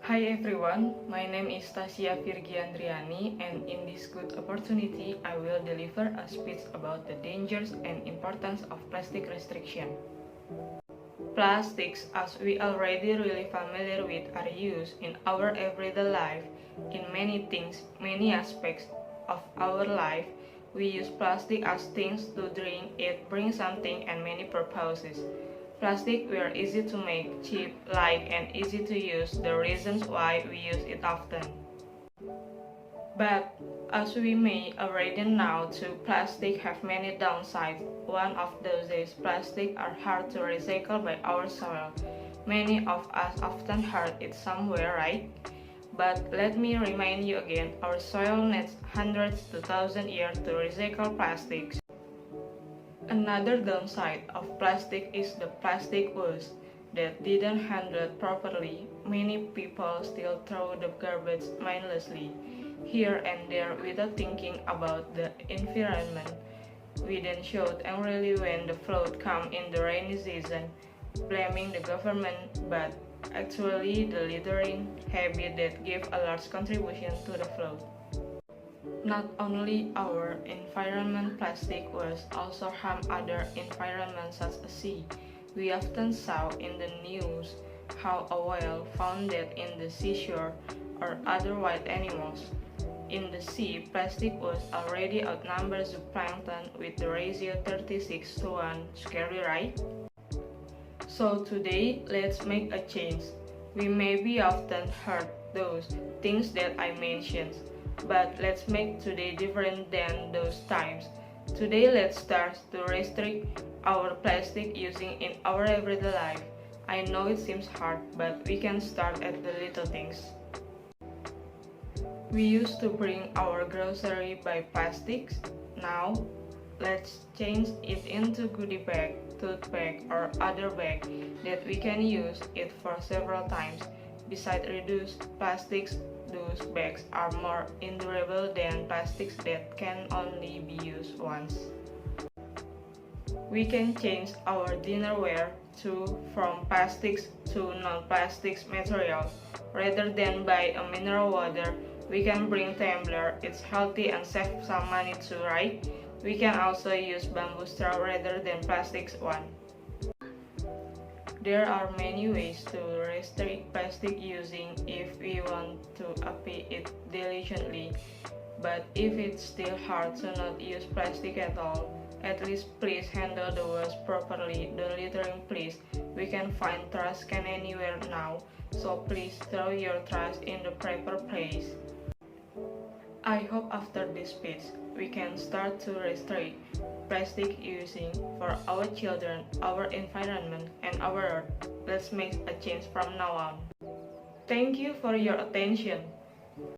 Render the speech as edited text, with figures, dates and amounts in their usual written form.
Hi everyone, my name is Thasia Virgi Andriani, and in this good opportunity I will deliver a speech about the dangers and importance of plastic restriction. Plastics, as we already really familiar with, are used in our everyday life in many things, many aspects of our life. We use plastic as things to drink, eat, bring something, and many purposes. Plastic were easy to make, cheap, light, and easy to use, the reasons why we use it often. But as we may already know too, plastic have many downsides. One of those is plastic are hard to recycle by our soil. Many of us often heard it somewhere, right? But let me remind you again, our soil needs hundreds to thousands years to recycle plastics. Another downside of plastic is the plastic waste that didn't handle properly. Many people still throw the garbage mindlessly, here and there without thinking about the environment. We then shout angrily when the flood comes in the rainy season, blaming the government, but actually the littering habit that gave a large contribution to the flood. Not only our environment, plastic waste also harm other environments such as sea. We often saw in the news how a whale found dead in the seashore or other wild animals. In the sea, plastic waste already outnumbers zooplankton with the ratio 36 to 1. Scary, right? So today, let's make a change. We may be often heard those things that I mentioned, but let's make today different than those times. Today let's start to restrict our plastic using in our everyday life. I know it seems hard, but we can start at the little things. We used to bring our grocery by plastics. Now, let's change it into goodie bag, tote bag, or other bag that we can use it for several times. Besides reduced plastics, those bags are more endurable than plastics that can only be used once. We can change our dinnerware from plastics to non-plastics materials. Rather than buy a mineral water, we can bring tumbler. It's healthy and save some money too, right? We can also use bamboo straw rather than plastics one. There are many ways to restrict plastic using if we want to apply it diligently, but if it's still hard to not use plastic at all, at least please handle the waste properly. The littering, please. We can find trash can anywhere now, so please throw your trash in the proper place. I hope after this speech, we can start to restrict plastic using for our children, our environment, and our earth. Let's make a change from now on. Thank you for your attention.